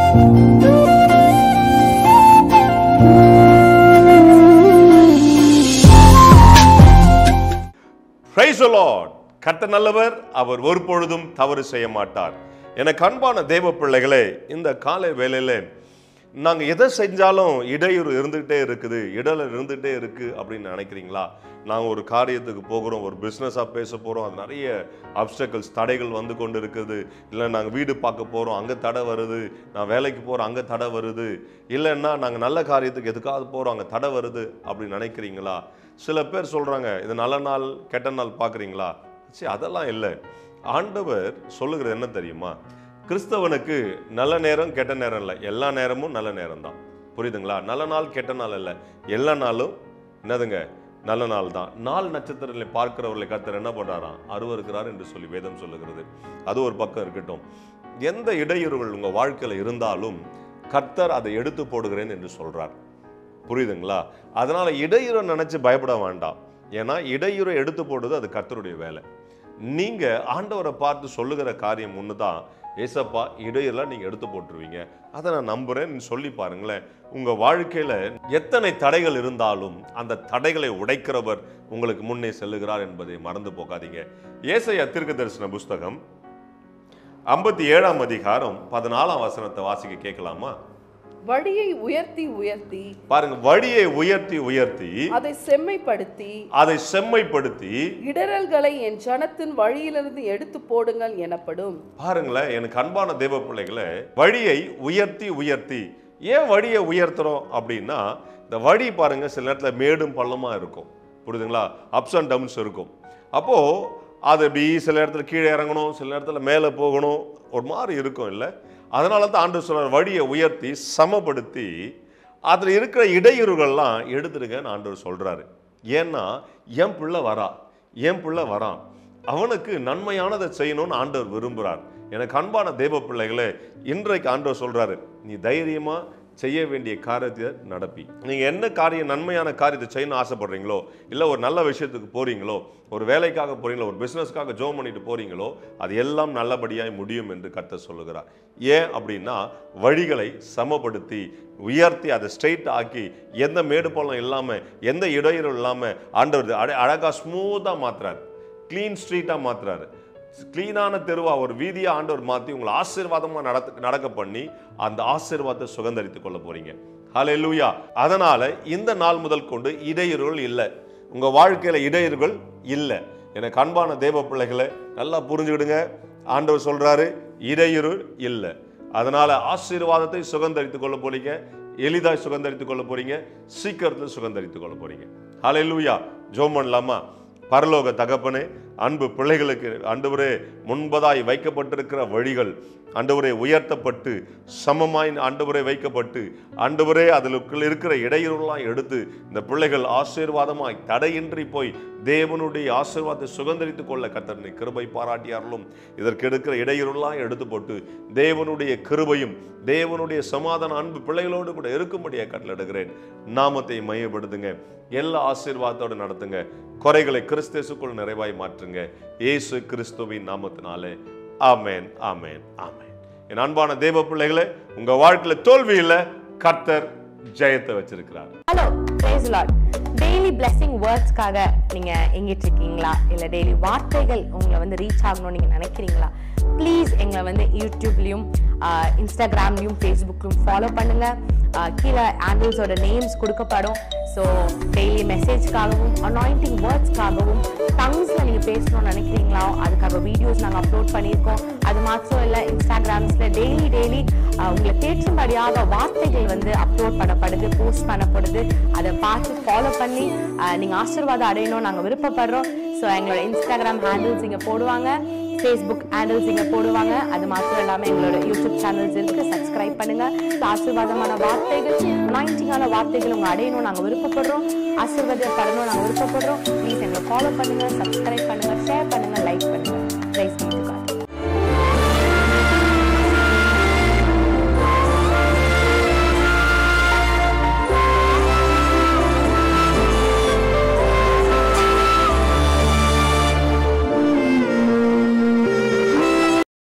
Praise the Lord. கர்த்தர் நல்லவர், அவர் ஒருபொழுதும் தவறு செய்ய மாட்டார். எனக்கு அன்பான தேவ பிள்ளைகளே, இந்த காலை வேளையில நாங்கள் எதை செஞ்சாலும் இடையூறு இருந்துகிட்டே இருக்குது, இடல இருந்துகிட்டே இருக்குது அப்படின்னு நினைக்கிறீங்களா? நாங்கள் ஒரு காரியத்துக்கு போகிறோம், ஒரு பிஸ்னஸாக பேச போகிறோம், அது நிறைய அப்டக்கிள்ஸ் தடைகள் வந்து கொண்டு இருக்குது. இல்லை நாங்கள் வீடு பார்க்க போகிறோம், அங்கே தடை வருது. நான் வேலைக்கு போகிறோம், அங்கே தடை வருது. இல்லைன்னா நாங்கள் நல்ல காரியத்துக்கு எதுக்காவது போகிறோம், அங்கே தடை வருது அப்படின்னு நினைக்கிறீங்களா? சில பேர் சொல்கிறாங்க, இது நல்ல நாள் கெட்ட நாள் பார்க்குறீங்களா? சரி, அதெல்லாம் இல்லை. ஆண்டவர் சொல்லுகிறது என்ன தெரியுமா? கிறிஸ்தவனுக்கு நல்ல நேரம் கெட்ட நேரம் இல்லை, எல்லா நேரமும் நல்ல நேரம் தான். புரியுதுங்களா? நல்ல நாள் கெட்ட நாள் இல்லை, எல்லா நாளும் என்னதுங்க, நல்ல நாள் தான். நாள் நட்சத்திரங்களை பார்க்கிறவர்களை கர்த்தர் என்ன பண்ணுறாராம்? அருவருக்கிறார் என்று சொல்லி வேதம் சொல்லுகிறது. அது ஒரு பக்கம் இருக்கட்டும். எந்த இடையூறுகள் உங்கள் வாழ்க்கையில் இருந்தாலும் கர்த்தர் அதை எடுத்து போடுகிறேன் என்று சொல்கிறார். புரியுதுங்களா? அதனால இடையூறை நினைச்சு பயப்பட வேண்டாம். ஏன்னா இடையூறை எடுத்து போடுறது அது கர்த்தருடைய வேலை. நீங்க ஆண்டவரை பார்த்து சொல்லுகிற காரியம் ஒண்ணுதான், ஏசப்பா இடையூறெல்லாம் நீங்க எடுத்து போட்டுருவீங்க, அதை நான் நம்புறேன்னு சொல்லி பாருங்களேன். உங்க வாழ்க்கையில எத்தனை தடைகள் இருந்தாலும் அந்த தடைகளை உடைக்கிறவர் உங்களுக்கு முன்னே செல்லுகிறார் என்பதை மறந்து போகாதீங்க. ஏசாயா தீர்க்கதரிசன புஸ்தகம் 57ஆம் அதிகாரம் 14ஆம் வசனத்தை வாசிக்க கேட்கலாமா? வழியை உயர்த்தி உயர்த்தி பாருங்க, வழியை உயர்த்தி உயர்த்தி அதை செம்மைப்படுத்தி இடரல்களை என் ஜனத்தின் வழியிலிருந்து எடுத்து போடுங்கள் எனப்படும். பாருங்களேன், எனக்கு அன்பான தேவ பிள்ளைகளே, வழியை உயர்த்தி உயர்த்தி. ஏன் வழியை உயர்த்துறோம் அப்படின்னா, இந்த வழி பாருங்க சில நேரத்தில் மேடும் பள்ளமா இருக்கும். புரியுதுங்களா? அப்ஸ் அண்ட் டவுன்ஸ் இருக்கும். அப்போ அது இப்படி சில இடத்துல கீழே இறங்கணும், சில நேரத்தில் மேலே போகணும், ஒரு மாதிரி இருக்கும் இல்லை? அதனால தான் ஆண்டவர் சொல்றார், வழியை உயர்த்தி சமப்படுத்தி அதில் இருக்கிற இடையூறுகள்லாம் எடுத்துடுங்கன்னு ஆண்டவர் சொல்றாரு. ஏன்னா என் பிள்ளை வரான், அவனுக்கு நன்மையானதை செய்யணும்னு ஆண்டவர் விரும்புகிறார். எனக்கு அன்பான தேவ பிள்ளைகளே, இன்றைக்கு ஆண்டவர் சொல்றாரு, நீ தைரியமா செய்ய வேண்டிய காரியத்தை நடப்பி. நீங்க என்ன காரியம், நன்மையான காரியத்தை செய்யணும்னு ஆசைப்படுறீங்களோ, இல்லை ஒரு நல்ல விஷயத்துக்கு போறீங்களோ, ஒரு வேலைக்காக போறீங்களோ, ஒரு பிசினஸ்க்காக ஜோம் பண்ணிட்டு போறீங்களோ, அது எல்லாம் நல்லபடியாய் முடியும் என்று கர்த்தர் சொல்லுகிறார். ஏன் அப்படின்னா வழிகளை சமப்படுத்தி உயர்த்தி அதை ஸ்ட்ரெயிட் ஆக்கி, எந்த மேடு பள்ளம் இல்லாம, எந்த இடையூறு இல்லாம ஆண்டவர் அழகா ஸ்மூத்தா மாத்துறாரு, கிளீன் ஸ்ட்ரீட்டா மாத்துறாரு. கிளீனான தெருவா ஒரு வீதியா ஆண்டவர் மாத்தி உங்களை ஆசீர்வாதமா நடக்க பண்ணி அந்த ஆசீர்வாதத்தை சுகந்தரித்துக் கொள்ள போறீங்க. ஹல்லேலூயா. அதனால இந்த நாள் முதல் கொண்டு இடையூறுகள் இல்லை, உங்க வாழ்க்கையில இடையூறுகள் இல்லை. எனக்கு அன்பான தேவ பிள்ளைகளை நல்லா புரிஞ்சுக்கிடுங்க. ஆண்டவர் சொல்றாரு, இடையூறு இல்லை. அதனால ஆசீர்வாதத்தை சுகந்தரித்துக் கொள்ள போறீங்க, எளிதாய் சுகந்தரித்துக் கொள்ள போறீங்க, சீக்கிரத்தில் சுகந்தரித்துக் கொள்ள போறீங்க. ஹல்லேலூயா. ஜெபம் பண்ணலாமா? பரலோக தகப்பனே, அன்பு பிள்ளைகளுக்கு ஆண்டவரே, முன்பதாய் வைக்கப்பட்டிருக்கிற வழிகள் ஆண்டவரே உயர்த்தப்பட்டு சமமாய் ஆண்டவரே வைக்கப்பட்டு, ஆண்டவரே அதில் இருக்கிற இடையூறுலாம் எடுத்து இந்த பிள்ளைகள் ஆசீர்வாதமாய் தடையின்றி போய் தேவனுடைய ஆசீர்வாதத்தை சுகந்தரித்துக் கொள்ள கர்த்தர் கிருபை பாராட்டியார்களும், இதற்கு எடுக்கிற இடையூறுலாம் எடுத்து போட்டு தேவனுடைய கிருபையும் தேவனுடைய சமாதான அன்பு பிள்ளைகளோடு கூட இருக்கும்படியாக கட்டளையிடுகிறேன். நாமத்தை மையப்படுத்துங்க, எல்லா ஆசீர்வாதத்தோடு நடத்துங்க, குறைகளை கிறிஸ்துவுக்குள் நிறைவாய் மாற்றுங்க, இயேசு கிறிஸ்துவின் நாமத்தினாலே. ஆமென், ஆமென், ஆமென். என் அன்பான தேவ பிள்ளைகளே, உங்க வாழ்க்கையில தோல்வி இல்ல, கர்த்தர் ஜெயத்தை வச்சிருக்கிறார். Hello, praise the lord. Daily blessing வேர்ட்ஸ்க்காக நீங்க எங்கிட்டு இருக்கீங்களா? இல்ல டெய்லி வார்த்தைகள் உங்களை ரீச் ஆகணும்னு நீங்க நினைக்கிறீங்களா? ப்ளீஸ் எங்களை யூடியூப்லயும் இன்ஸ்டாகிராம்லயும் ஃபேஸ்புக்லயும் ஃபாலோ பண்ணுங்க. கீழே ஆண்டில்ஸோட நேம்ஸ் கொடுக்கப்படும். ஸோ டெய்லி மெசேஜ்க்காகவும் அனாயிண்டிங் வேர்ட்ஸ்க்காகவும் டங்ஸில் நீங்கள் பேசணும்னு நினைக்கிறீங்களா? அதுக்காக வீடியோஸ் நாங்கள் அப்லோட் பண்ணியிருக்கோம். அது மாத்திரம் இல்லை, இன்ஸ்டாகிராம்ஸில் டெய்லி உங்களை கேட்கும்படியாக வார்த்தைகள் அப்லோட் பண்ணப்படுது, போஸ்ட் பண்ணப்படுது. அதை பார்த்து ஃபாலோ பண்ணி நீங்கள் ஆசீர்வாதம் அடையணும் நாங்கள் விருப்பப்படுறோம். ஸோ எங்களோட இன்ஸ்டாகிராம் ஹேண்டில்ஸ் இங்கே போடுவாங்க, ஃபேஸ்புக் ஹேண்டில்ஸ் இங்கே போடுவாங்க. அது மாத்திரம் இல்லாமல் எங்களோட யூடியூப் சேனல்ஸ் இருக்குது, சப்ஸ்கிரைப் பண்ணுங்கள். ஆசீர்வாதமான வார்த்தைகள், அனாயிண்டிங்கான வார்த்தைகள் உங்கள் அடையணும் நாங்கள் விருப்பப்படுறோம், ஆசீர்வாதப்படணும் நாங்கள் விருப்பப்படுறோம். ப்ளீஸ் எங்களை ஃபாலோ பண்ணுங்கள், சப்ஸ்கிரைப் பண்ணுங்கள், ஷேர் பண்ணுங்கள், லைக் பண்ணுங்கள்.